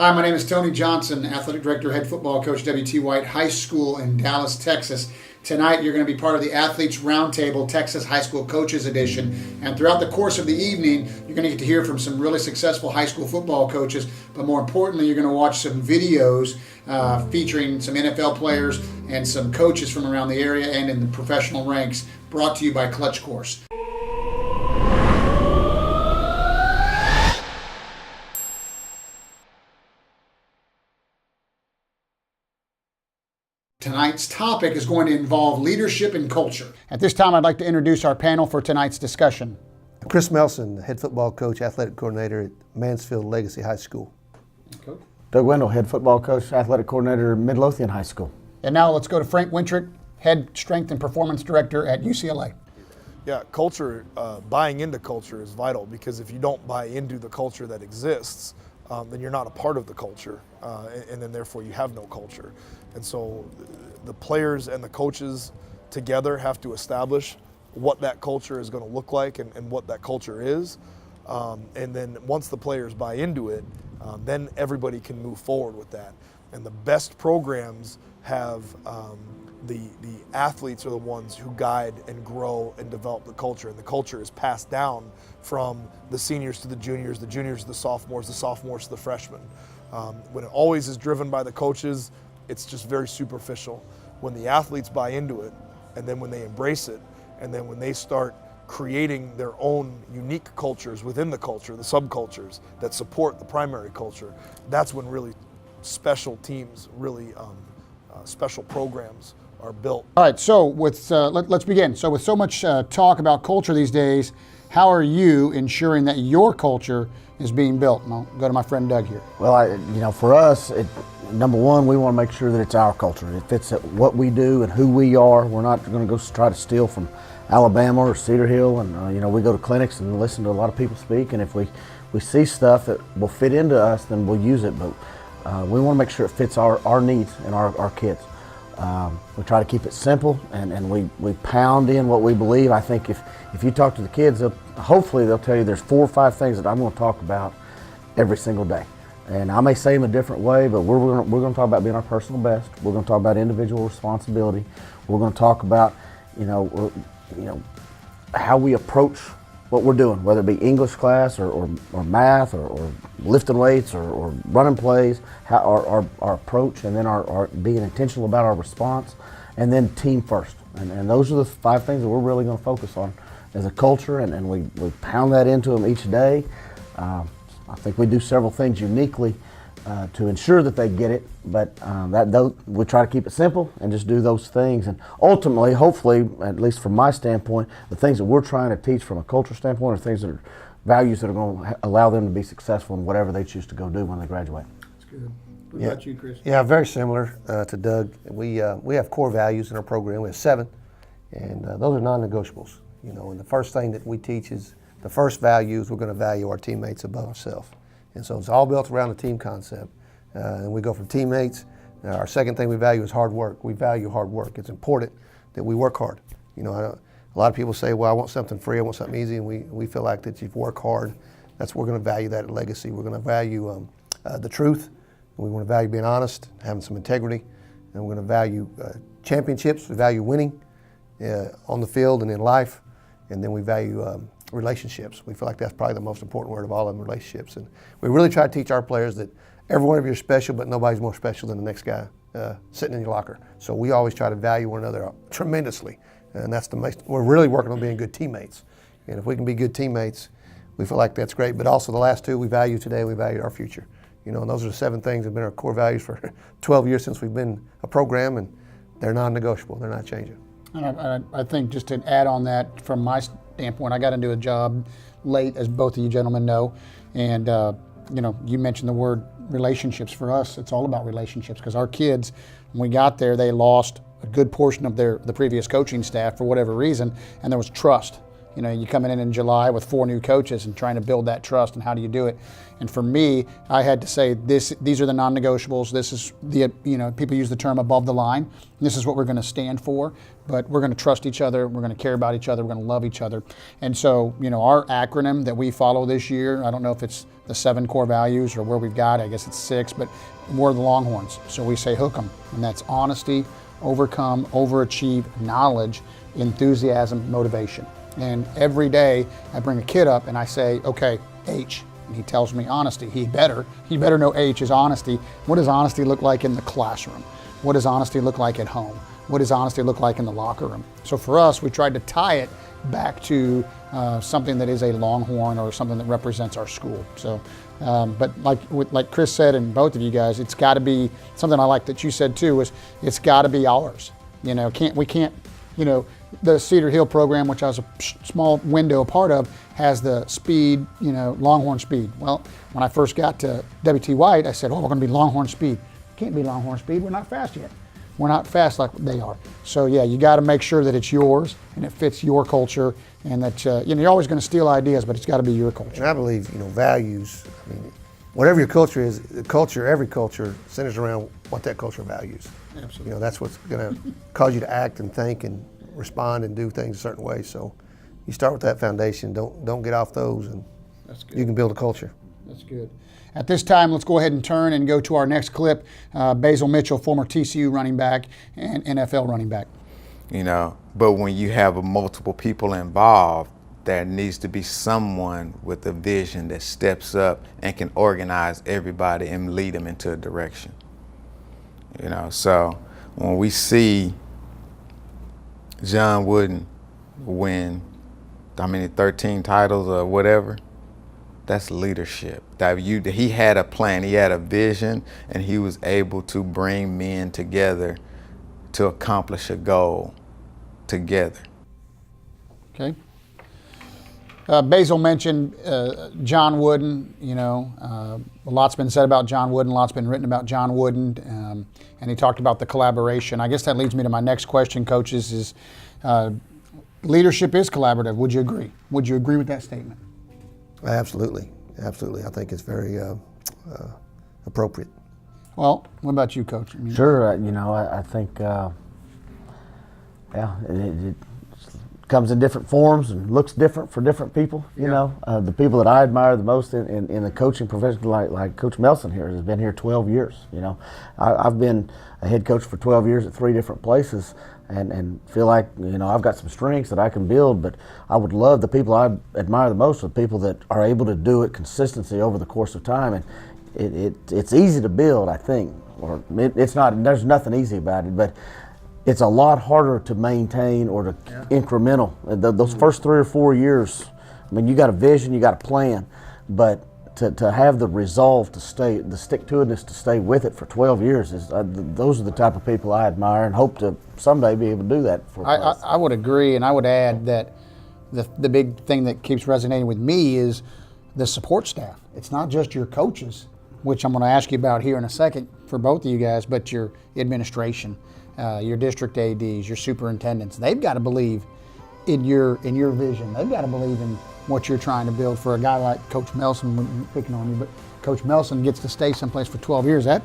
Hi, my name is Tony Johnson, Athletic Director, Head Football Coach, W.T. White High School in Dallas, Texas. Tonight, you're going to be part of the Athletes Roundtable Texas High School Coaches Edition. And throughout the course of the evening, you're going to get to hear from some really successful high school football coaches. But more importantly, you're going to watch some videos featuring some NFL players and some coaches from around the area and in the professional ranks, brought to you by Clutch Course. Tonight's topic is going to involve leadership and culture. At this time, I'd like to introduce our panel for tonight's discussion. Chris Melson, head football coach, athletic coordinator at Mansfield Legacy High School. Okay. Doug Wendel, head football coach, athletic coordinator at Midlothian High School. And now let's go to Frank Wintrick, head strength and performance director at UCLA. Yeah, culture, buying into culture is vital, because if you don't buy into the culture that exists, then you're not a part of the culture, and then therefore you have no culture. And so the players and the coaches together have to establish what that culture is going to look like and what that culture is. And then once the players buy into it, then everybody can move forward with that. And the best programs have the athletes are the ones who guide and grow and develop the culture. And the culture is passed down from the seniors to the juniors to the sophomores to the freshmen. When it always is driven by the coaches, it's just very superficial. When the athletes buy into it, and then when they embrace it, and then when they start creating their own unique cultures within the culture, the subcultures that support the primary culture, that's when really special teams, really special programs are built. All right, so with let's begin. So with so much talk about culture these days, how are you ensuring that your culture is being built? And I'll go to my friend Doug here. Well, for us, number one, we want to make sure that it's our culture. It fits what we do and who we are. We're not going to go try to steal from Alabama or Cedar Hill. And we go to clinics and listen to a lot of people speak. And if we see stuff that will fit into us, then we'll use it. But we want to make sure it fits our needs and our kids. We try to keep it simple, and we pound in what we believe. I think if you talk to the kids, hopefully they'll tell you there's 4 or 5 things that I'm going to talk about every single day. And I may say them a different way, but we're going to talk about being our personal best. We're going to talk about individual responsibility. We're going to talk about how we approach what we're doing, whether it be English class or math or lifting weights or running plays, how our approach, and then our being intentional about our response, and then team first. And those are the 5 things that we're really going to focus on as a culture, and we pound that into them each day. I think we do several things uniquely to ensure that they get it, but we try to keep it simple and just do those things. And ultimately, hopefully, at least from my standpoint, the things that we're trying to teach from a culture standpoint are things that are values that are going to allow them to be successful in whatever they choose to go do when they graduate. That's good. What about you, Chris? Yeah, very similar to Doug. We have core values in our program. We have 7, and those are non-negotiables. And the first thing that we teach is the first value is we're going to value our teammates above ourselves. And so it's all built around the team concept. And we go from teammates. Our second thing we value is hard work. We value hard work. It's important that we work hard. A lot of people say, well, I want something free, I want something easy, and we feel like that if you work hard, that's we're going to value that at Legacy. We're going to value the truth. We want to value being honest, having some integrity, and we're going to value championships. We value winning on the field and in life, and then we value relationships. We feel like that's probably the most important word of all of them, relationships. And we really try to teach our players that every one of you is special, but nobody's more special than the next guy sitting in your locker. So we always try to value one another tremendously, and that's we're really working on being good teammates. And if we can be good teammates, we feel like that's great. But also the last 2, we value today, we value our future. And those are the 7 things that have been our core values for 12 years since we've been a program, and they're non-negotiable. They're not changing. And I think just to add on that, from my standpoint, I got into a job late, as both of you gentlemen know, and you mentioned the word relationships. For us, it's all about relationships, because our kids, when we got there, they lost a good portion of the previous coaching staff for whatever reason, and there was trust. you coming in July with 4 new coaches and trying to build that trust, and how do you do it? And for me, I had to say these are the non-negotiables. This is the, people use the term above the line. This is what we're going to stand for, but we're going to trust each other. We're going to care about each other. We're going to love each other. And so, our acronym that we follow this year, I don't know if it's the 7 core values or where we've got, I guess it's 6, but we're the Longhorns. So we say hook 'em, and that's honesty, overcome, overachieve, knowledge, enthusiasm, motivation. And every day I bring a kid up and I say, okay, H. And he tells me honesty. He better know H is honesty. What does honesty look like in the classroom? What does honesty look like at home? What does honesty look like in the locker room? So for us, we tried to tie it back to something that is a Longhorn or something that represents our school. So, but like Chris said, and both of you guys, it's got to be something I like that you said too. Is it's got to be ours. We can't. The Cedar Hill program, which I was a small window a part of, has the speed, Longhorn speed. Well, when I first got to WT White, I said, we're going to be Longhorn speed. Can't be Longhorn speed. We're not fast yet. We're not fast like they are. So yeah, you got to make sure that it's yours and it fits your culture, and that you're always going to steal ideas, but it's got to be your culture. And I believe values. I mean, whatever your culture is, every culture centers around what that culture values. Absolutely. That's what's going to cause you to act and think and respond and do things a certain way. So you start with that foundation. Don't get off those, and That's good. you can build a culture. That's good. At this time, let's go ahead and turn and go to our next clip. Basil Mitchell, former TCU running back and NFL running back. But when you have multiple people involved, there needs to be someone with a vision that steps up and can organize everybody and lead them into a direction. So when we see John Wooden win 13 titles or whatever, that's leadership. He had a plan, he had a vision, and he was able to bring men together to accomplish a goal together. Okay. Basil mentioned John Wooden. A lot's been said about John Wooden, lots been written about John Wooden, and he talked about the collaboration. I guess that leads me to my next question, coaches, is leadership is collaborative. Would you agree? Would you agree with that statement? Absolutely. I think it's very appropriate. Well, what about you, Coach? Sure. I think, it comes in different forms and looks different for different people. The people that I admire the most in the coaching profession, like Coach Melson here, has been here 12 years. I've been a head coach for 12 years at 3 different places, and feel like I've got some strengths that I can build. But I would love the people I admire the most are the people that are able to do it consistency over the course of time. And it's easy to build, I think, or it's not. There's nothing easy about it, but it's a lot harder to maintain or to incremental. Those first 3 or 4 years, you got a vision, you got a plan, but to have the resolve to stay, the stick-to-itiveness to stay with it for 12 years, those are the type of people I admire and hope to someday be able to do that for us. I would agree, and I would add that the big thing that keeps resonating with me is the support staff. It's not just your coaches, which I'm going to ask you about here in a second for both of you guys, but your administration. Your district ADs, your superintendents, they've got to believe in your vision. They've got to believe in what you're trying to build. For a guy like Coach Melson, picking on you, but Coach Melson gets to stay someplace for 12 years. That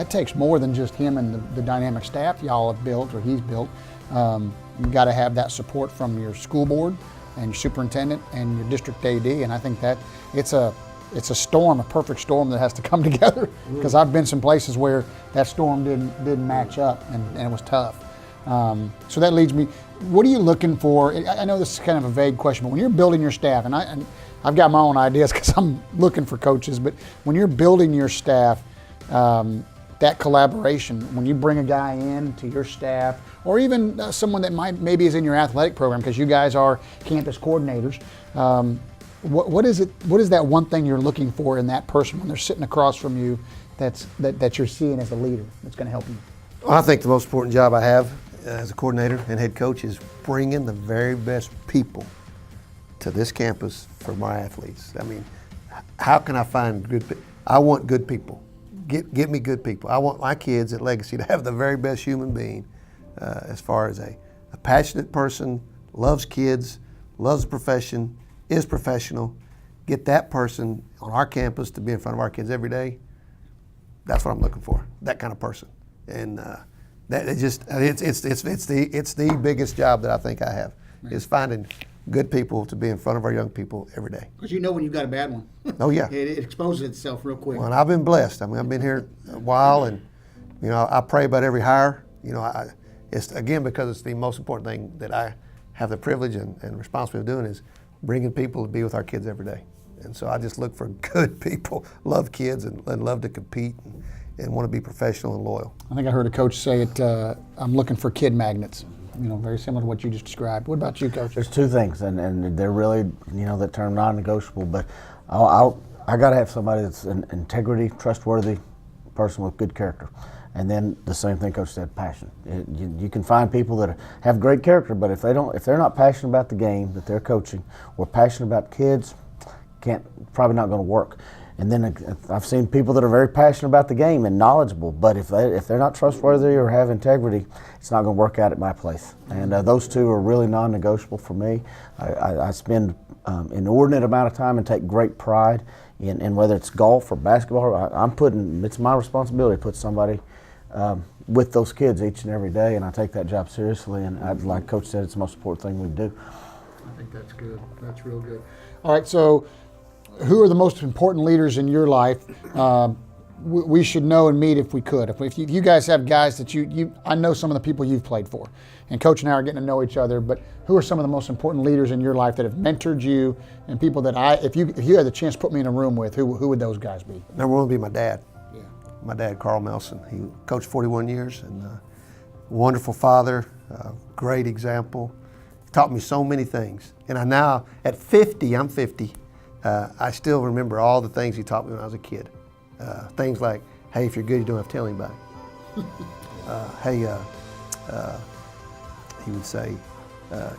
takes more than just him and the dynamic staff y'all have built or he's built. You've got to have that support from your school board and your superintendent and your district AD, and I think that it's a storm, a perfect storm that has to come together, because I've been some places where that storm didn't match up and it was tough. So that leads me, what are you looking for? I know this is kind of a vague question, but when you're building your staff, and I've got my own ideas because I'm looking for coaches, but when you're building your staff, that collaboration, when you bring a guy in to your staff, or even someone that maybe is in your athletic program, because you guys are campus coordinators, what is it? What is that one thing you're looking for in that person when they're sitting across from you that you're seeing as a leader that's going to help you? Well, I think the most important job I have as a coordinator and head coach is bringing the very best people to this campus for my athletes. How can I find good people? I want good people. Get me good people. I want my kids at Legacy to have the very best human being as far as a passionate person, loves kids, loves the profession, is professional, get that person on our campus to be in front of our kids every day. That's what I'm looking for, that kind of person. And that it's the biggest job that I think I have, is finding good people to be in front of our young people every day. Because you know when you've got a bad one. Oh yeah. It exposes itself real quick. Well, and I've been blessed. I mean, I've been here a while, and I pray about every hire. It's again because it's the most important thing that I have the privilege and responsibility of doing, is bringing people to be with our kids every day. And so I just look for good people, love kids, and love to compete, and want to be professional and loyal. I think I heard a coach say it, I'm looking for kid magnets. Very similar to what you just described. What about you, Coach? There's two things, and they're really, the term non-negotiable, but I got to have somebody that's an integrity, trustworthy person with good character. And then the same thing Coach said, passion. You can find people that have great character, but if they're not passionate about the game that they're coaching, or passionate about kids, probably not going to work. And then I've seen people that are very passionate about the game and knowledgeable, but if they're not trustworthy or have integrity, it's not going to work out at my place. And those two are really non-negotiable for me. I spend an inordinate amount of time and take great pride in whether it's golf or basketball. It's my responsibility to put somebody with those kids each and every day, and I take that job seriously. And like Coach said, it's the most important thing we do. I think that's good. That's real good. All right, so who are the most important leaders in your life? We should know and meet if we could. If you guys have guys that I know some of the people you've played for, and Coach and I are getting to know each other, but who are some of the most important leaders in your life that have mentored you, and people that if you had the chance to put me in a room with, who would those guys be? Number one would be my dad. Yeah. My dad, Carl Melson. He coached 41 years, and wonderful father, great example. Taught me so many things. And I'm 50, I still remember all the things he taught me when I was a kid. Things like, hey, if you're good, you don't have to tell anybody. He would say,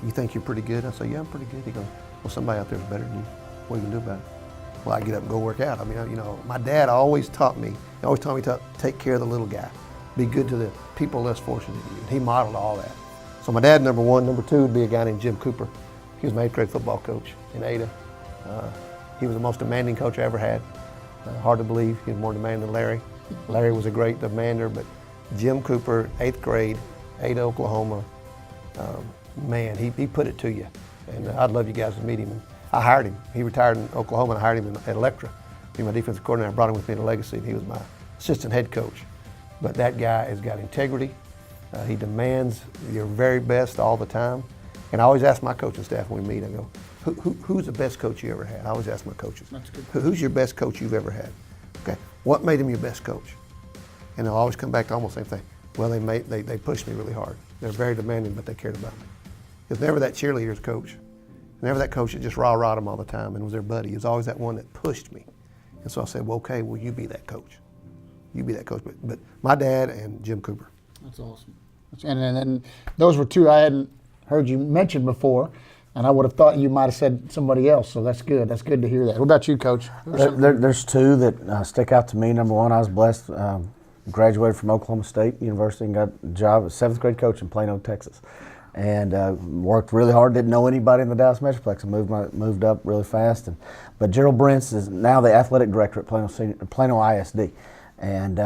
you think you're pretty good? I say, yeah, I'm pretty good. He goes, well, somebody out there is better than you. What are you gonna do about it? Well, I get up and go work out. I mean, my dad always taught me to take care of the little guy, be good to the people less fortunate than you. And he modeled all that. So my dad, number one. Number two would be a guy named Jim Cooper. He was my 8th grade football coach in Ada. He was the most demanding coach I ever had. Hard to believe, he was more demanding than Larry. Larry was a great demander, but Jim Cooper, 8th grade, Ada, Oklahoma, man, he put it to you. And I'd love you guys to meet him. And I hired him. He retired in Oklahoma, and I hired him at Electra. He was my defensive coordinator. I brought him with me to Legacy, and he was my assistant head coach. But that guy has got integrity. He demands your very best all the time. And I always ask my coaching staff when we meet, I go, who's the best coach you ever had? I always ask my coaches. That's good. Who's your best coach you've ever had? Okay, what made him your best coach? And they'll always come back to almost the same thing. Well, they pushed me really hard. They're very demanding, but they cared about me. It was never that cheerleader's coach. Never that coach that just rah-rahed them all the time and was their buddy. It was always that one that pushed me. And so I said, well, okay, well, you be that coach. You be that coach. But my dad and Jim Cooper. That's awesome. And those were two I hadn't heard you mention before, and I would have thought you might have said somebody else, so that's good. That's good to hear that. What about you, Coach? There's two that stick out to me. Number one, I was blessed, graduated from Oklahoma State University and got a job as 7th grade coach in Plano, Texas. And worked really hard, didn't know anybody in the Dallas Metroplex, and moved up really fast. But Gerald Brentz is now the athletic director at Plano ISD. And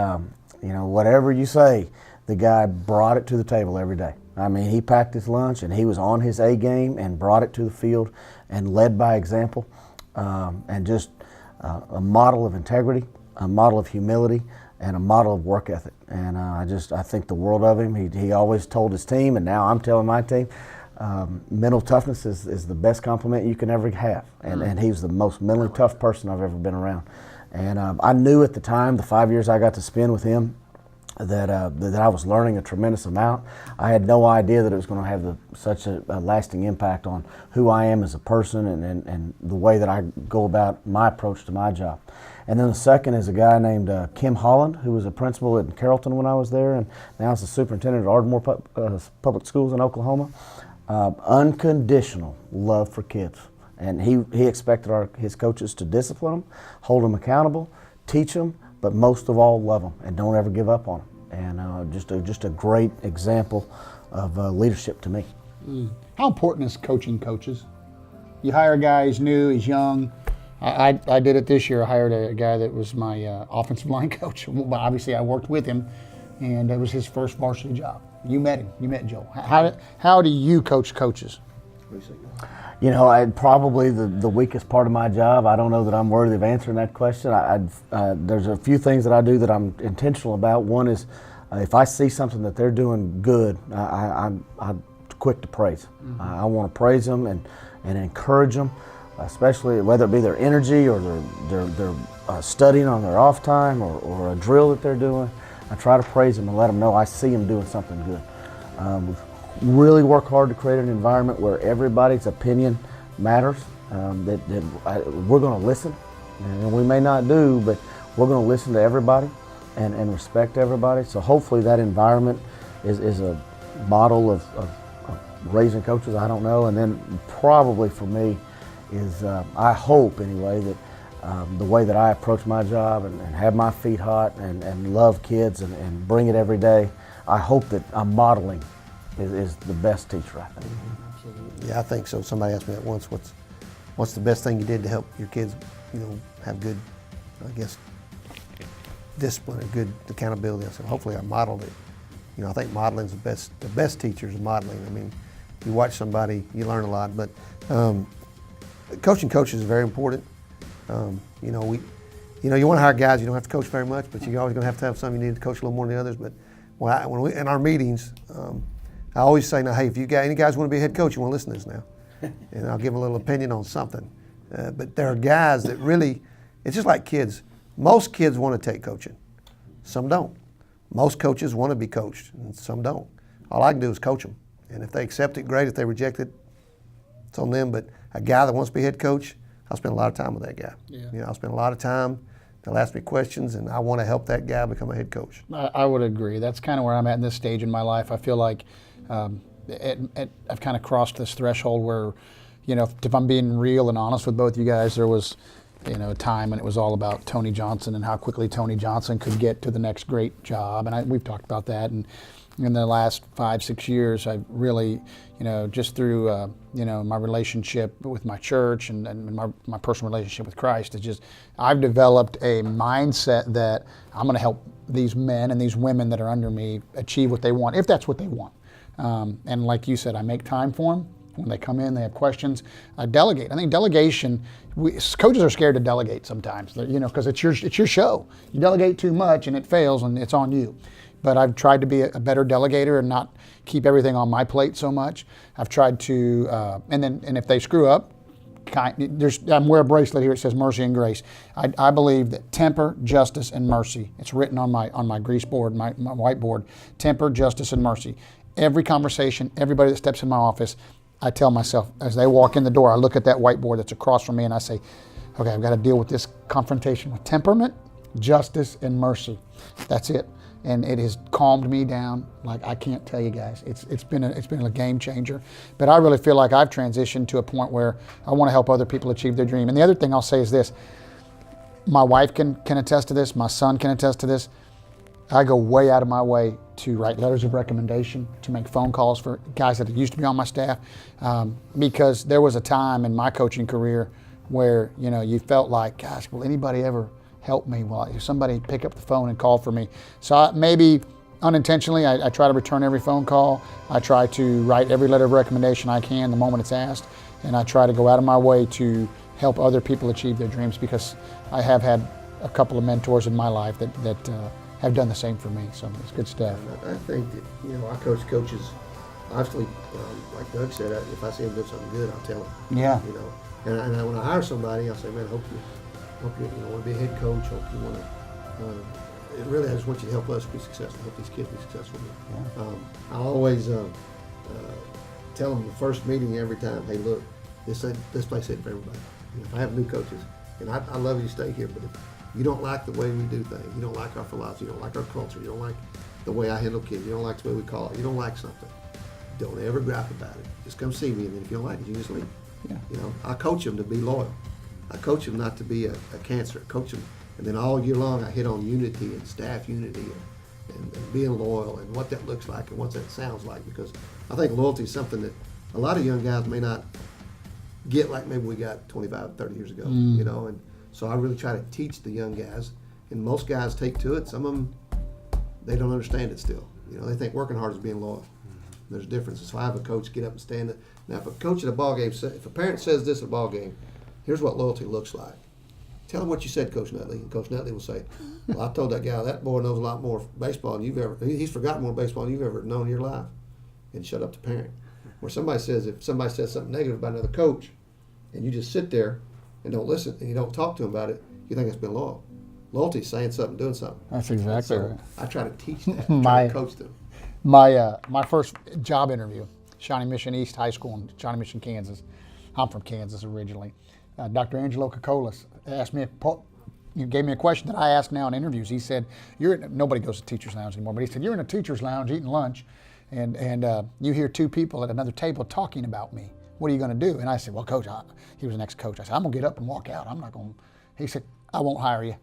whatever you say, the guy brought it to the table every day. I mean, he packed his lunch and he was on his A game and brought it to the field and led by example, and just a model of integrity, a model of humility, and a model of work ethic. And I think the world of him. He always told his team, and now I'm telling my team, mental toughness is the best compliment you can ever have. And he's the most mentally tough person I've ever been around. And I knew at the time, the 5 years I got to spend with him, that I was learning a tremendous amount. I had no idea that it was going to have such a lasting impact on who I am as a person and the way that I go about my approach to my job. And then the second is a guy named Kim Holland, who was a principal at Carrollton when I was there, and now is the superintendent at Ardmore Public Schools in Oklahoma. Unconditional love for kids. And he expected his coaches to discipline them, hold them accountable, teach them, but most of all, love them and don't ever give up on them. And just a great example of leadership to me. How important is coaching coaches? You hire a guy, he's new, he's young. I did it this year. I hired a guy that was my offensive line coach. Well, obviously, I worked with him, and it was his first varsity job. You met him. You met Joel. How do you coach coaches? You know, probably the weakest part of my job. I don't know that I'm worthy of answering that question. There's a few things that I do that I'm intentional about. One is if I see something that they're doing good, I'm quick to praise. Mm-hmm. I want to praise them and encourage them, especially whether it be their energy or their studying on their off time or a drill that they're doing. I try to praise them and let them know I see them doing something good. We really work hard to create an environment where everybody's opinion matters, that we're going to listen, and we may not do, but we're going to listen to everybody and respect everybody. So hopefully that environment is a model of raising coaches. I don't know. And then probably for me is, I hope anyway, that the way that I approach my job and have my feet hot and love kids and bring it every day, I hope that I'm modeling is the best teacher, I think. Absolutely. Yeah, I think so. Somebody asked me that once, what's the best thing you did to help your kids, have good, I guess, discipline and good accountability? I said, hopefully I modeled it. I think modeling is the best teachers are modeling. I mean, you watch somebody, you learn a lot, but coaching coaches is very important. You want to hire guys, you don't have to coach very much, but you're always going to have some you need to coach a little more than the others. But when we in our meetings, I always say, now, hey, if any guys want to be a head coach, you want to listen to this now. And I'll give them a little opinion on something. But there are guys that really, it's just like kids. Most kids want to take coaching. Some don't. Most coaches want to be coached, and some don't. All I can do is coach them. And if they accept it, great. If they reject it, it's on them. But a guy that wants to be head coach, I'll spend a lot of time with that guy. Yeah. I'll spend a lot of time. They'll ask me questions, and I want to help that guy become a head coach. I would agree. That's kind of where I'm at in this stage in my life. I feel like I've kind of crossed this threshold where, if I'm being real and honest with both you guys, there was, a time when it was all about Tony Johnson and how quickly Tony Johnson could get to the next great job. And we've talked about that. And in the last 5-6 years, I've really, just through, my relationship with my church and my personal relationship with Christ, I've developed a mindset that I'm going to help these men and these women that are under me achieve what they want, if that's what they want. And like you said, I make time for them. When they come in, they have questions. I delegate. I think delegation, coaches are scared to delegate sometimes, because it's your show. You delegate too much and it fails and it's on you. But I've tried to be a better delegator and not keep everything on my plate so much. I've tried to, and if they screw up, I wear a bracelet here. It says mercy and grace. I believe that temper, justice, and mercy. It's written on my grease board, my whiteboard. Temper, justice, and mercy. Every conversation, everybody that steps in my office, I tell myself as they walk in the door, I look at that whiteboard that's across from me, and I say, okay, I've got to deal with this confrontation with temperament, justice, and mercy. That's it. And it has calmed me down like I can't tell you guys. It's been a game changer. But I really feel like I've transitioned to a point where I want to help other people achieve their dream. And the other thing I'll say is this: my wife can attest to this. My son can attest to this. I go way out of my way to write letters of recommendation, to make phone calls for guys that used to be on my staff, because there was a time in my coaching career where you felt like, gosh, will anybody ever help me? Well, if somebody pick up the phone and call for me. So maybe unintentionally, I try to return every phone call. I try to write every letter of recommendation I can the moment it's asked, and I try to go out of my way to help other people achieve their dreams, because I have had a couple of mentors in my life that have done the same for me. So it's good stuff. I think that I coach coaches. Obviously, like Doug said, if I see them doing something good, I'll tell them. Yeah. And when I hire somebody, I'll say, man, hope you want to be a head coach. Hope you want to. It really, I just want you to help us be successful. Help these kids be successful. Yeah. I always tell them the first meeting every time. Hey, look, this place ain't for everybody. If I have new coaches, and I love you to stay here, but if you don't like the way we do things, you don't like our philosophy, you don't like our culture, you don't like the way I handle kids, you don't like the way we call it, you don't like something, don't ever gripe about it. Just come see me, and then if you don't like it, you just leave. Yeah. I coach them to be loyal. I coach them not to be a cancer. I coach them, and then all year long I hit on unity and staff unity and being loyal and what that looks like and what that sounds like, because I think loyalty is something that a lot of young guys may not get like maybe we got 25, 30 years ago, you know. And so I really try to teach the young guys, and most guys take to it. Some of them, they don't understand it still. You know, they think working hard is being loyal. There's differences. So I have a coach get up and stand up. Now, if a coach at a ball game, if a parent says this at a ball game, here's what loyalty looks like. Tell him what you said, Coach Nutley. And Coach Nutley will say, well, I told that guy, that boy knows a lot more baseball than you've ever, he's forgotten more baseball than you've ever known in your life. And shut up the parent. Where somebody says, if somebody says something negative about another coach, and you just sit there and don't listen, and you don't talk to him about it, you think it's been loyal. Loyalty is saying something, doing something. That's exactly right. I try to teach that, try to coach them. My first job interview, Shawnee Mission East High School in Shawnee Mission, Kansas. I'm from Kansas originally. Dr. Angelo Kokolas asked me, gave me a question that I ask now in interviews. He said, nobody goes to teacher's lounge anymore, but he said, you're in a teacher's lounge eating lunch, and you hear two people at another table talking about me. What are you going to do? And I said, well, Coach, he was an ex-coach. I said, I'm going to get up and walk out. I'm not going to. He said, I won't hire you.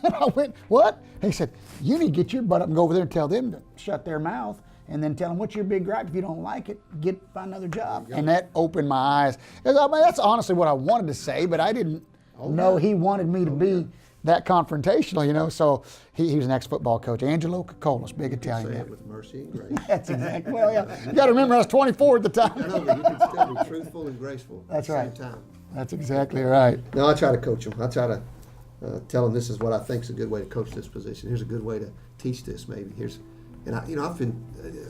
And I went, what? He said, you need to get your butt up and go over there and tell them to shut their mouth, and then tell them, what's your big gripe? If you don't like it, find another job. And that opened my eyes. I mean, that's honestly what I wanted to say, but I didn't know he wanted me to be that confrontational, you know. So he was an ex-football coach, Angelo Kokolas, big Italian Say man. it with mercy and grace. That's exactly. Well, yeah. You got to remember, I was 24 at the time. I know, but you can still be truthful and graceful That's at right. the same time. That's exactly right. No, I try to coach them. I try to tell them this is what I think is a good way to coach this position. Here's a good way to teach this. Maybe I've been,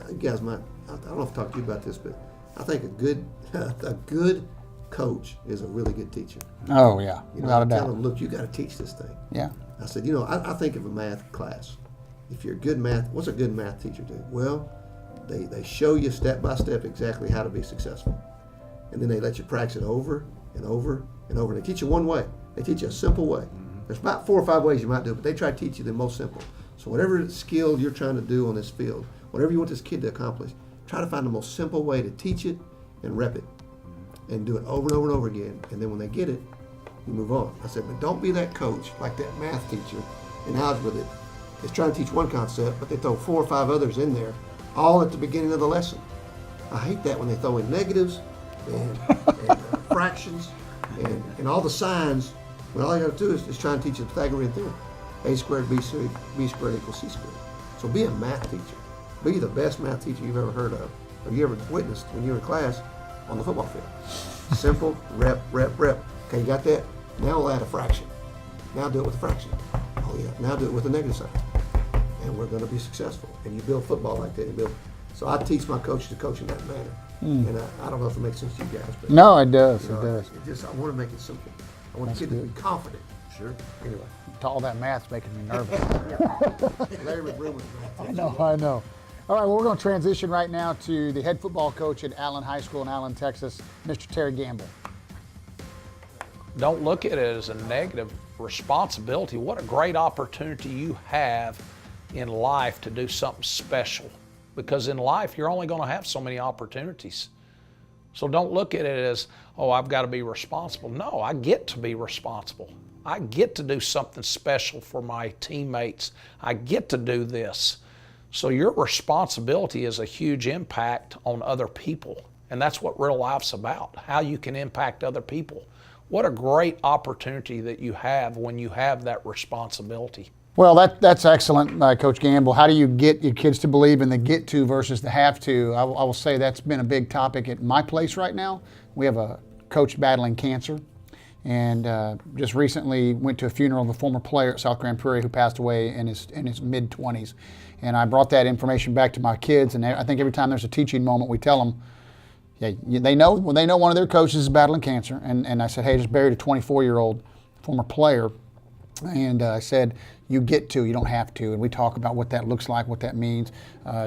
you guys might. I don't know if I've talked to you about this, but I think a good coach is a really good teacher. Oh yeah, You know, without a I tell doubt. them, look, you got to teach this thing. Yeah. I said, you know, I think of a math class. If you're a good math, what's a good math teacher do? Well, they show you step by step exactly how to be successful, and then they let you practice it over and over and over. And they teach you one way. They teach you a simple way. There's about 4 or 5 ways you might do it, but they try to teach you the most simple. So whatever skill you're trying to do on this field, whatever you want this kid to accomplish, try to find the most simple way to teach it and rep it, and do it over and over and over again. And then when they get it, you move on. I said, but don't be that coach like that math teacher in algebra that is trying to teach one concept, but they throw 4 or 5 others in there, all at the beginning of the lesson. I hate that when they throw in negatives and fractions and all the signs, when all you got to do is try and teach a Pythagorean theorem. A squared B squared equals C squared. So be a math teacher. Be the best math teacher you've ever heard of, or you ever witnessed when you were in class on the football field. Simple, rep, rep, rep. Okay, you got that? Now we'll add a fraction. Now do it with a fraction. Oh yeah, now do it with a negative sign. And we're going to be successful. And you build football like that. So I teach my coaches to coach in that manner. And I don't know if it makes sense to you guys, but No, it does. you know, It does. I want to make it simple. I want the kid to be confident. Sure. Anyway, All that math's making me nervous. Larry McBroom was I know. All right, well, we're going to transition right now to the head football coach at Allen High School in Allen, Texas, Mr. Terry Gamble. Don't look at it as a negative responsibility. What a great opportunity you have in life to do something special. Because in life, you're only going to have so many opportunities. So don't look at it as, oh, I've got to be responsible. No, I get to be responsible. I get to do something special for my teammates. I get to do this. So your responsibility is a huge impact on other people. And that's what real life's about, how you can impact other people. What a great opportunity that you have when you have that responsibility. Well, that's excellent, Coach Gamble. How do you get your kids to believe in the get to versus the have to? I will say that's been a big topic at my place right now. We have a coach battling cancer, and just recently went to a funeral of a former player at South Grand Prairie who passed away in his mid-20s. And I brought that information back to my kids, and I think every time there's a teaching moment, we tell them, yeah, they know when they know one of their coaches is battling cancer. And I said, hey, just buried a 24-year-old former player. And I said, you get to, you don't have to. And we talk about what that looks like, what that means.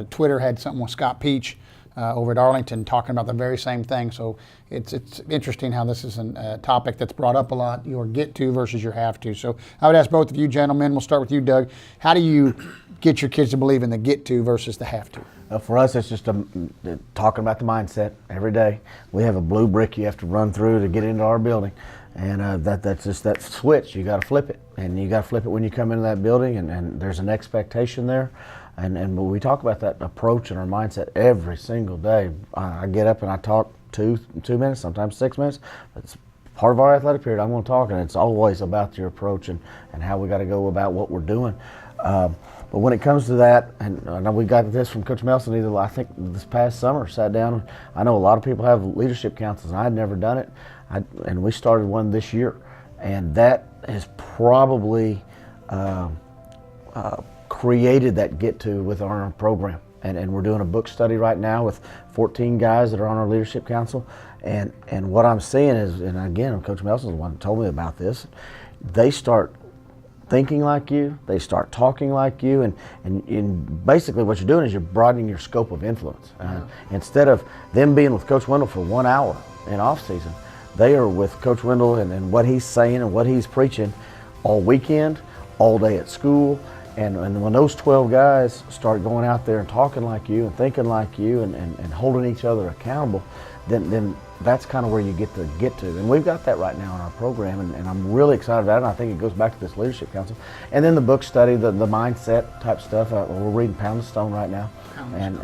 Twitter had something with Scott Peach over at Arlington talking about the very same thing. So it's interesting how this is a topic that's brought up a lot, your get to versus your have to. So I would ask both of you gentlemen, we'll start with you, Doug. How do you get your kids to believe in the get to versus the have to? For us, it's just talking about the mindset every day. We have a blue brick you have to run through to get into our building. And that's just that switch. You got to flip it, and you got to flip it when you come into that building. And there's an expectation there, and we talk about that approach and our mindset every single day. I get up and I talk 2 minutes, sometimes 6 minutes. It's part of our athletic period. I'm going to talk, and it's always about your approach and how we got to go about what we're doing. But when it comes to that, and I know we got this from Coach Melson either, I think this past summer, sat down. I know a lot of people have leadership councils, and I'd never done it. And we started one this year. And that has probably created that get-to with our program. And we're doing a book study right now with 14 guys that are on our leadership council. And what I'm seeing is, and again, Coach Melson's the one that told me about this, they start thinking like you, they start talking like you, and basically what you're doing is you're broadening your scope of influence. Instead of them being with Coach Wendel for 1 hour in off season, they are with Coach Wendel and what he's saying and what he's preaching all weekend, all day at school. And when those 12 guys start going out there and talking like you and thinking like you and holding each other accountable, then that's kind of where you get to. And we've got that right now in our program, and I'm really excited about it. And I think it goes back to this leadership council. And then the book study, the mindset type stuff. We're reading Pound of Stone right now. And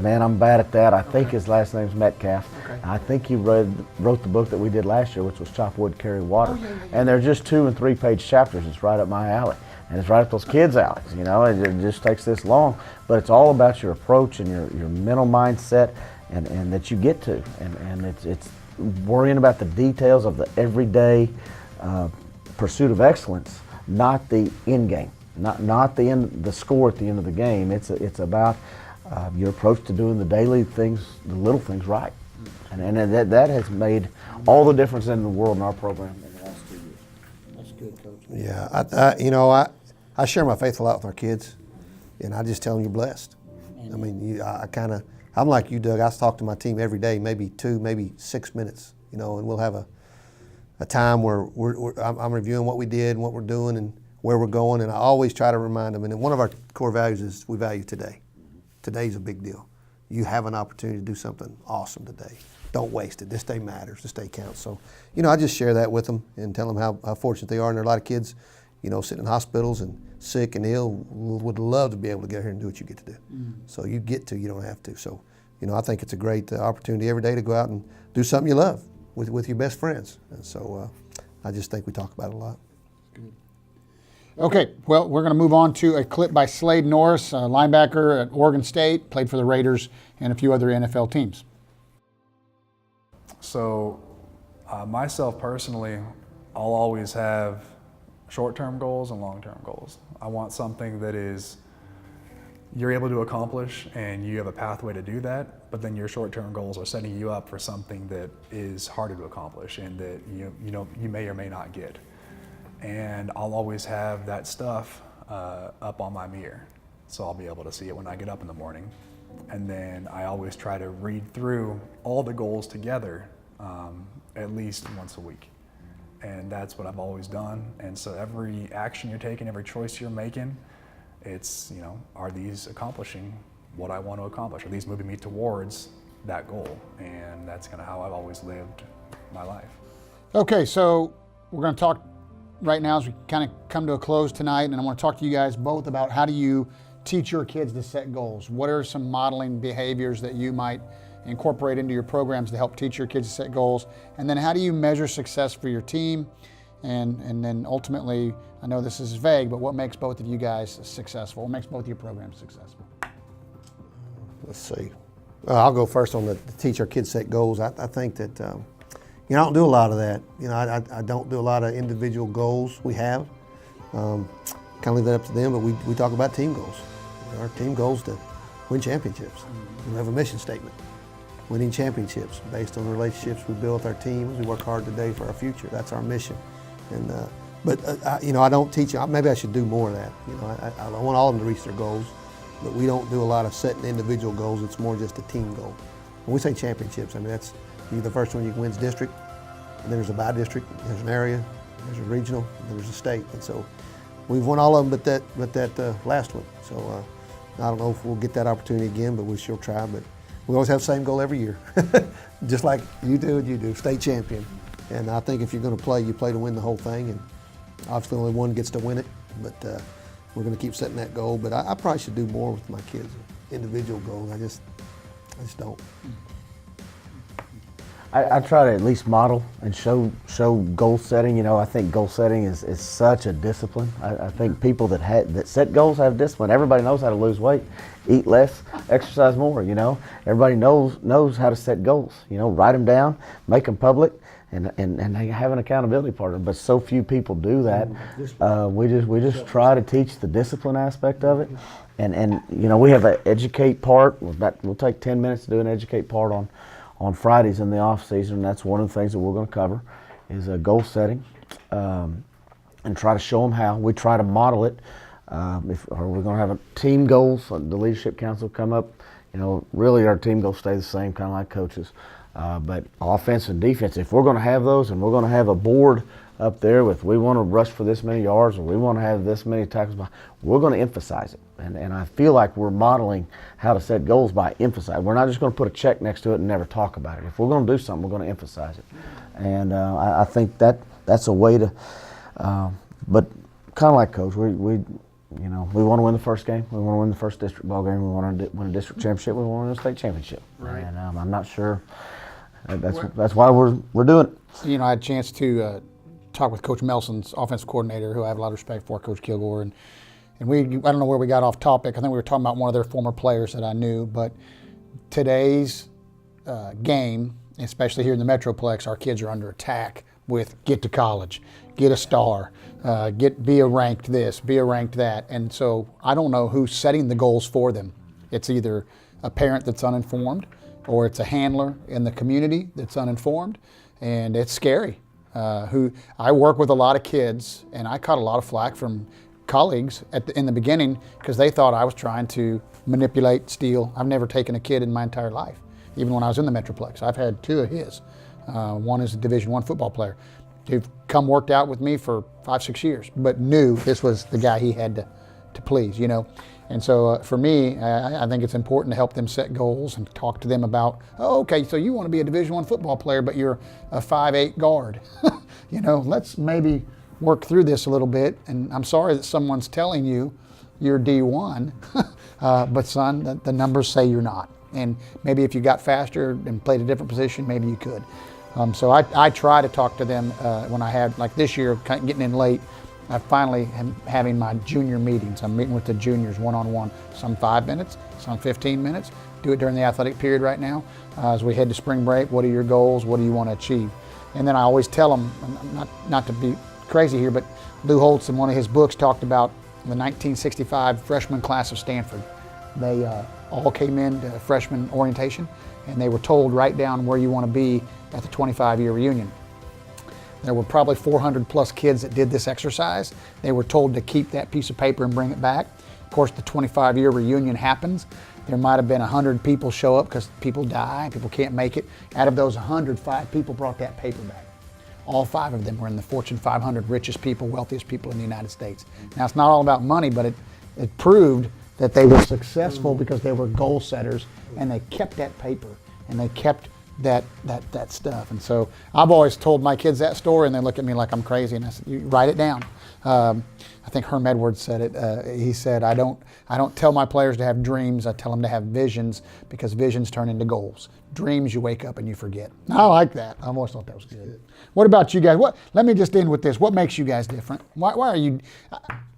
man, I'm bad at that. I think his last name's Metcalf. Okay. I think he wrote the book that we did last year, which was Chop Wood, Carry Water. And they're just 2 and 3 page chapters. It's right up my alley. And it's right up those kids' alleys, you know. It just takes this long. But it's all about your approach and your mental mindset and that you get to. And it's worrying about the details of the everyday pursuit of excellence, not the end game, not the score at the end of the game. It's about your approach to doing the daily things, the little things right. And that has made all the difference in the world in our program in the last 2 years. That's good, Coach. Yeah, I share my faith a lot with our kids, and I just tell them you're blessed. I mean, I'm like you, Doug. I talk to my team every day, maybe 2, maybe 6 minutes, you know, and we'll have a time where I'm reviewing what we did and what we're doing and where we're going, and I always try to remind them. And one of our core values is we value today. Today's a big deal. You have an opportunity to do something awesome today. Don't waste it. This day matters. This day counts. So, you know, I just share that with them and tell them how fortunate they are. And there are a lot of kids, you know, sitting in hospitals and sick and ill, would love to be able to get here and do what you get to do. So you get to, you don't have to. So, you know, I think it's a great opportunity every day to go out and do something you love with your best friends. And so I just think we talk about it a lot. Good. Okay, well, we're going to move on to a clip by Slade Norris, a linebacker at Oregon State, played for the Raiders and a few other NFL teams. So myself personally, I'll always have short-term goals and long-term goals. I want something that is you're able to accomplish and you have a pathway to do that, but then your short-term goals are setting you up for something that is harder to accomplish and that you may or may not get. And I'll always have that stuff up on my mirror, so I'll be able to see it when I get up in the morning. And then I always try to read through all the goals together at least once a week. And that's what I've always done. And so every action you're taking, every choice you're making, it's, are these accomplishing what I want to accomplish? Are these moving me towards that goal? And that's kind of how I've always lived my life. Okay, so we're going to talk right now as we kind of come to a close tonight, and I want to talk to you guys both about how do you teach your kids to set goals? What are some modeling behaviors that you might incorporate into your programs to help teach your kids to set goals? And then how do you measure success for your team? And then ultimately, I know this is vague, but what makes both of you guys successful? What makes both your programs successful? Let's see. I'll go first on the teach our kids set goals. I think that, I don't do a lot of that. I don't do a lot of individual goals we have. Kind of leave that up to them, but we talk about team goals. Our team goal is to win championships. We have a mission statement. Winning championships based on the relationships we build with our teams. We work hard today for our future. That's our mission. And I don't teach. Maybe I should do more of that. I want all of them to reach their goals, but we don't do a lot of setting individual goals. It's more just a team goal. When we say championships, that's the first one you can win is district, and then there's a by-district, there's an area, there's a regional, and then there's a state. And so we've won all of them but that last one. So I don't know if we'll get that opportunity again, but we sure try. But we always have the same goal every year, just like you do, state champion. And I think if you're going to play, you play to win the whole thing. And obviously only one gets to win it, but we're going to keep setting that goal. But I probably should do more with my kids, individual goals. I just don't. I try to at least model and show goal setting. You know, I think goal setting is such a discipline. I think people that set goals have discipline. Everybody knows how to lose weight, eat less, exercise more. You know, everybody knows how to set goals. You know, write them down, make them public, and they have an accountability partner. But so few people do that. We just try to teach the discipline aspect of it. And you know, we have an educate part. We'll take 10 minutes to do an educate part on Fridays in the off season, and that's one of the things that we're going to cover is goal setting, and try to show them how. We try to model it. Or we're going to have a team goals. The leadership council come up. You know, really our team goals stay the same, kind of like coaches. But offense and defense, if we're going to have those, and we're going to have a board up there with we want to rush for this many yards or we want to have this many tackles, we're going to emphasize it. And I feel like we're modeling how to set goals by emphasizing. We're not just going to put a check next to it and never talk about it. If we're going to do something, we're going to emphasize it. And I think that's a way to, but kind of like Coach, we want to win the first game. We want to win the first district ball game. We want to win a district championship. We want to win a state championship. Right. And I'm not sure. That's why we're doing it. You know, I had a chance to talk with Coach Melson's offensive coordinator, who I have a lot of respect for, Coach Kilgore, and I don't know where we got off topic. I think we were talking about one of their former players that I knew, but today's game, especially here in the Metroplex, our kids are under attack with get to college, get a star, be a ranked this, be a ranked that. And so I don't know who's setting the goals for them. It's either a parent that's uninformed or it's a handler in the community that's uninformed, and it's scary. I work with a lot of kids, and I caught a lot of flack from colleagues in the beginning because they thought I was trying to manipulate, steal. I've never taken a kid in my entire life, even when I was in the Metroplex. I've had two of his. One is a Division I football player who've worked out with me for 5-6 years, but knew this was the guy he had to please, you know. And so for me, I think it's important to help them set goals and talk to them about, oh, okay, so you want to be a Division I football player, but you're a 5'8" guard. You know, let's maybe work through this a little bit. And I'm sorry that someone's telling you you're D1, but son, the numbers say you're not. And maybe if you got faster and played a different position, maybe you could. So I try to talk to them when I had, like this year, getting in late. I finally am having my junior meetings. I'm meeting with the juniors one-on-one, some 5 minutes, some 15 minutes. Do it during the athletic period right now. As we head to spring break, what are your goals? What do you want to achieve? And then I always tell them, not to be crazy here, but Lou Holtz in one of his books talked about the 1965 freshman class of Stanford. They all came in to freshman orientation, and they were told write down where you want to be at the 25-year reunion. There were probably 400 plus kids that did this exercise. They were told to keep that piece of paper and bring it back. Of course, the 25-year reunion happens. There might have been 100 people show up because people die, people can't make it. Out of those 100, 5 people brought that paper back. All 5 of them were in the Fortune 500 richest people, wealthiest people in the United States. Now, it's not all about money, but it proved that they were successful because they were goal setters, and they kept that paper, and they kept that stuff. And so I've always told my kids that story, and they look at me like I'm crazy, and I said, you write it down. I think Herm Edwards said it. He said, I don't tell my players to have dreams, I tell them to have visions, because visions turn into goals. Dreams you wake up and you forget. I like that. I've always thought that was good. What about you guys? Let me just end with this. What makes you guys different? Why are you,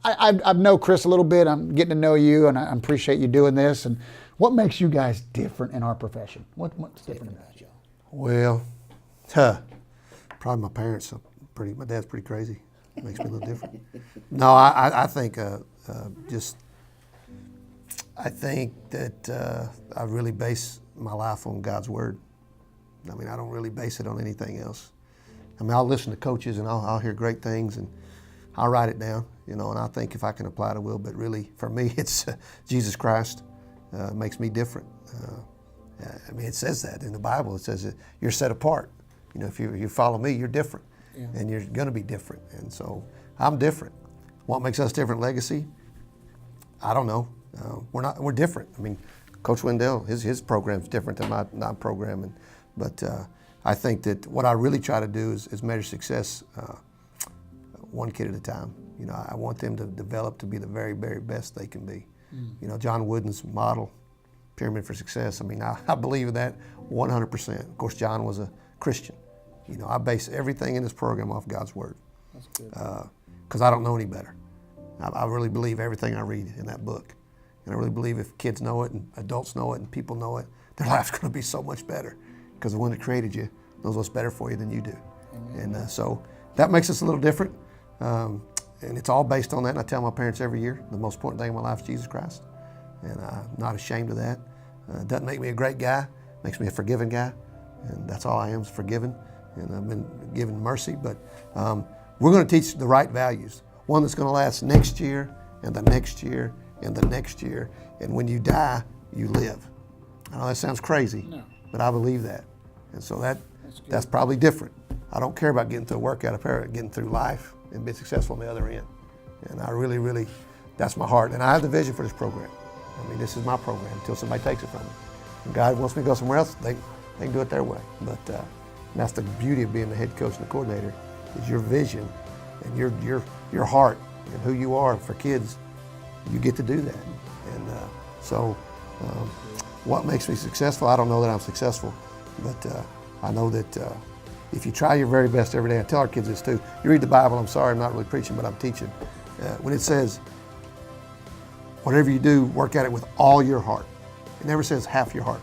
I know Chris a little bit, I'm getting to know you, and I appreciate you doing this, and what makes you guys different in our profession? What's different about you? Well, probably my parents are my dad's pretty crazy. Makes me a little different. No, I think I think that I really base my life on God's word. I mean, I don't really base it on anything else. I mean, I'll listen to coaches and I'll hear great things and I'll write it down, you know, and I think if I can apply it, I will. But really, for me, it's Jesus Christ makes me different. I mean, it says that in the Bible. It says that you're set apart. You know, if you follow me, you're different, and you're going to be different. And so I'm different. What makes us different? Legacy? I don't know. We're different. I mean, Coach Wendel, his program's different than my program, but I think that what I really try to do is measure success one kid at a time. You know, I want them to develop to be the very, very best they can be. You know, John Wooden's model, Pyramid for Success. I mean, I believe in that 100%. Of course, John was a Christian. You know, I base everything in this program off God's Word. That's good. Because I don't know any better. I really believe everything I read in that book. And I really believe if kids know it and adults know it and people know it, their life's going to be so much better because the one that created you knows what's better for you than you do. Amen. And so that makes us a little different. And it's all based on that. And I tell my parents every year, the most important thing in my life is Jesus Christ. And I'm not ashamed of that. It doesn't make me a great guy. It makes me a forgiven guy. And that's all I am, is forgiven. And I've been given mercy. But we're going to teach the right values. One that's going to last next year and the next year and the next year. And when you die, you live. I know that sounds crazy, but I believe that. And so that's probably different. I don't care about getting through a workout. I care about getting through life and being successful on the other end. And I really, really, that's my heart. And I have the vision for this program. I mean, this is my program until somebody takes it from me. If God wants me to go somewhere else, they can do it their way. But that's the beauty of being the head coach and the coordinator, is your vision and your heart and who you are for kids. You get to do that. And so what makes me successful? I don't know that I'm successful, but I know that if you try your very best every day, I tell our kids this too. You read the Bible, I'm sorry, I'm not really preaching, but I'm teaching. When it says, whatever you do, work at it with all your heart. It never says half your heart,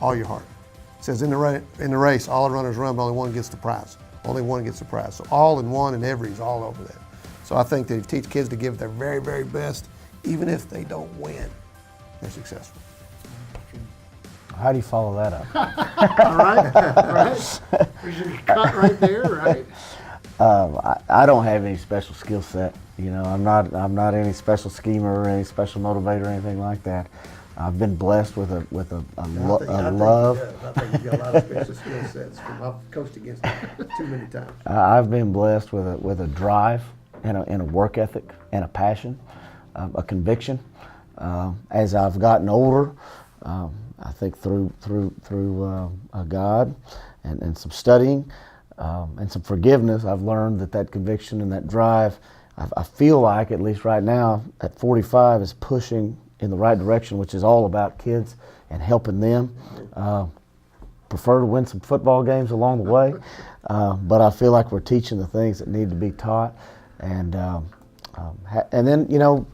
all your heart. It says in the race, all the runners run, but only one gets the prize. Only one gets the prize. So all in one and every is all over that. So I think that if you teach kids to give their very, very best, even if they don't win, they're successful. How do you follow that up? All right. We should cut right there, right? I don't have any special skill set. You know, I'm not any special schemer or any special motivator or anything like that. I've been blessed with a love. I think you've got a lot of special skill sets. I've coached against them too many times. I've been blessed with a drive and a work ethic and a passion, a conviction. As I've gotten older, I think through God and some studying and some forgiveness, I've learned that conviction and that drive, I feel like, at least right now, at 45, is pushing in the right direction, which is all about kids and helping them. Prefer to win some football games along the way, but I feel like we're teaching the things that need to be taught. And then, you know,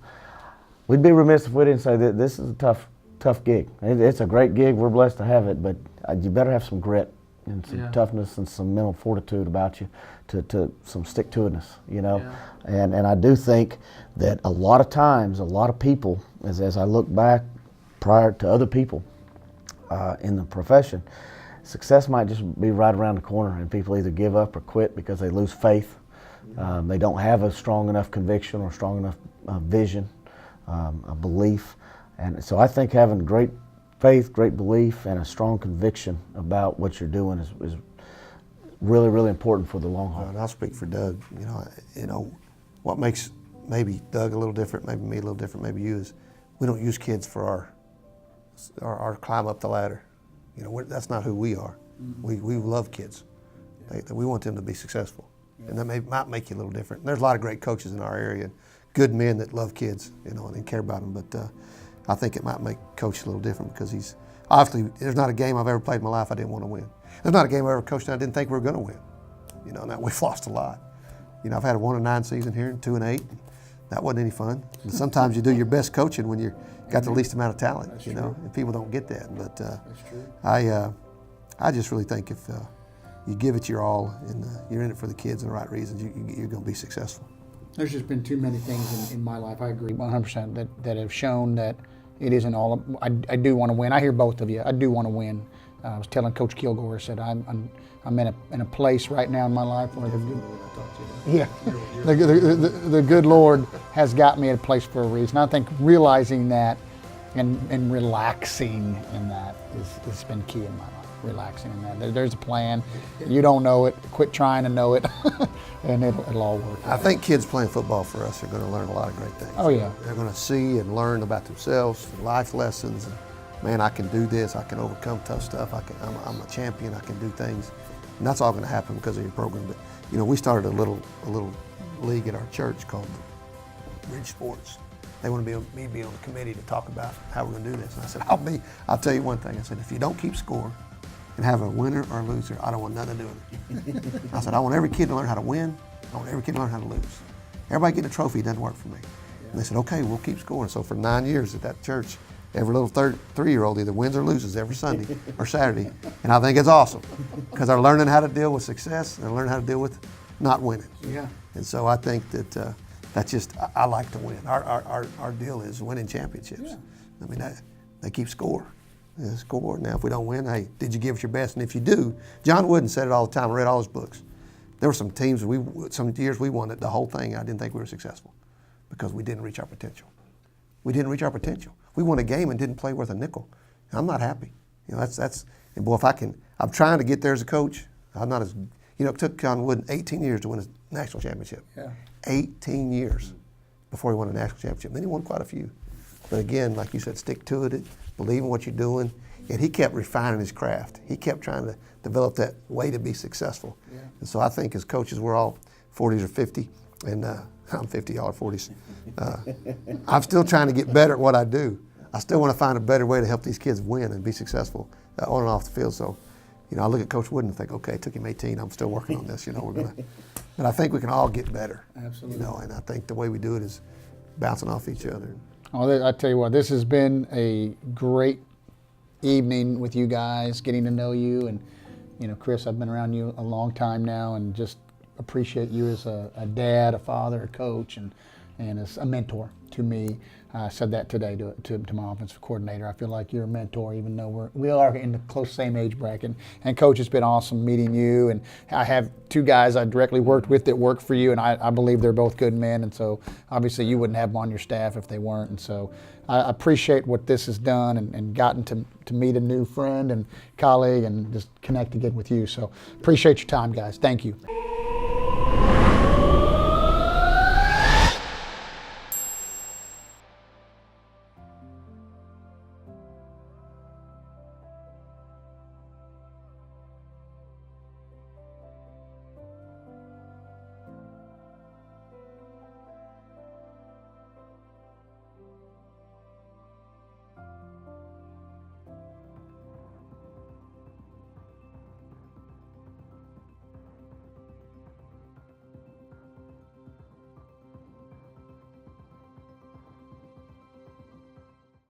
we'd be remiss if we didn't say that this is a tough gig. It's a great gig. We're blessed to have it, but you better have some grit and some toughness and some mental fortitude about you, to some stick-to-itness, you know. Yeah. And I do think that a lot of times, a lot of people, as I look back prior to other people in the profession, success might just be right around the corner, and people either give up or quit because they lose faith. They don't have a strong enough conviction or strong enough vision, a belief. And so I think having great faith, great belief, and a strong conviction about what you're doing is really, really important for the long haul. And I'll speak for Doug. You know, what makes maybe Doug a little different, maybe me a little different, maybe you, is we don't use kids for our climb up the ladder. You know, that's not who we are. Mm-hmm. We love kids. We want them to be successful. Yeah. And that might make you a little different. And there's a lot of great coaches in our area, good men that love kids, you know, and care about them. But I think it might make Coach a little different because he's obviously, there's not a game I've ever played in my life I didn't want to win. There's not a game I ever coached and I didn't think we were going to win. You know, and we've lost a lot. You know, I've had a 1-9 season here and 2-8. That wasn't any fun. And sometimes you do your best coaching when you got the least amount of talent. That's true. And people don't get that. But that's true. I just really think if you give it your all and you're in it for the kids and the right reasons, you're going to be successful. There's just been too many things in my life, I agree 100%, that have shown that it isn't all. I do want to win. I hear both of you. I do want to win. I was telling Coach Kilgore, I said, I'm in a place right now in my life where the good Lord has got me at a place for a reason. I think realizing that and relaxing in that has been key in my life. Relaxing in that. There's a plan. You don't know it. Quit trying to know it, and it'll all work. I think kids playing football for us are going to learn a lot of great things. Oh yeah. They're going to see and learn about themselves, life lessons. And, man, I can do this. I can overcome tough stuff. I'm a champion. I can do things, and that's all going to happen because of your program. But you know, we started a little league at our church called Bridge Sports. They want to me be on the committee to talk about how we're going to do this. And I said, I'll tell you one thing. I said, if you don't keep score, and have a winner or a loser, I don't want nothing to do with it. I said, I want every kid to learn how to win. I want every kid to learn how to lose. Everybody getting a trophy doesn't work for me. And they said, okay, we'll keep scoring. So for 9 years at that church, every little 3-year-old either wins or loses every Sunday or Saturday. And I think it's awesome because they're learning how to deal with success and they're learning how to deal with not winning. Yeah. And so I think that that's just, I like to win. Our deal is winning championships. Yeah. I mean, they keep score. They score. Now, if we don't win, hey, did you give it your best? And if you do, John Wooden said it all the time. I read all his books. There were some teams, some years we won it, the whole thing. I didn't think we were successful because we didn't reach our potential. We didn't reach our potential. We won a game and didn't play worth a nickel. I'm not happy. You know, that's. And boy, if I can, I'm trying to get there as a coach. I'm not as, you know, it took John Wooden 18 years to win a national championship. Yeah. 18 years before he won a national championship. Then he won quite a few. But again, like you said, stick to it, believe in what you're doing. And he kept refining his craft. He kept trying to develop that way to be successful. Yeah. And so I think as coaches, we're all 40s or 50, and I'm 50, y'all are 40s. I'm still trying to get better at what I do. I still want to find a better way to help these kids win and be successful on and off the field. So, you know, I look at Coach Wooden and think, okay, it took him 18. I'm still working on this. You know, we're gonna. But I think we can all get better. Absolutely. You know, and I think the way we do it is bouncing off each other. Well, I tell you what, this has been a great evening with you guys, getting to know you. And, you know, Chris, I've been around you a long time now and just appreciate you as a dad, a father, a coach, and as a mentor to me. I said that today to my offensive coordinator. I feel like you're a mentor, even though we are in the close same age bracket. And Coach, it's been awesome meeting you. And I have two guys I directly worked with that work for you, and I believe they're both good men. And so obviously you wouldn't have them on your staff if they weren't. And so I appreciate what this has done and gotten to meet a new friend and colleague and just connect again with you. So appreciate your time, guys. Thank you.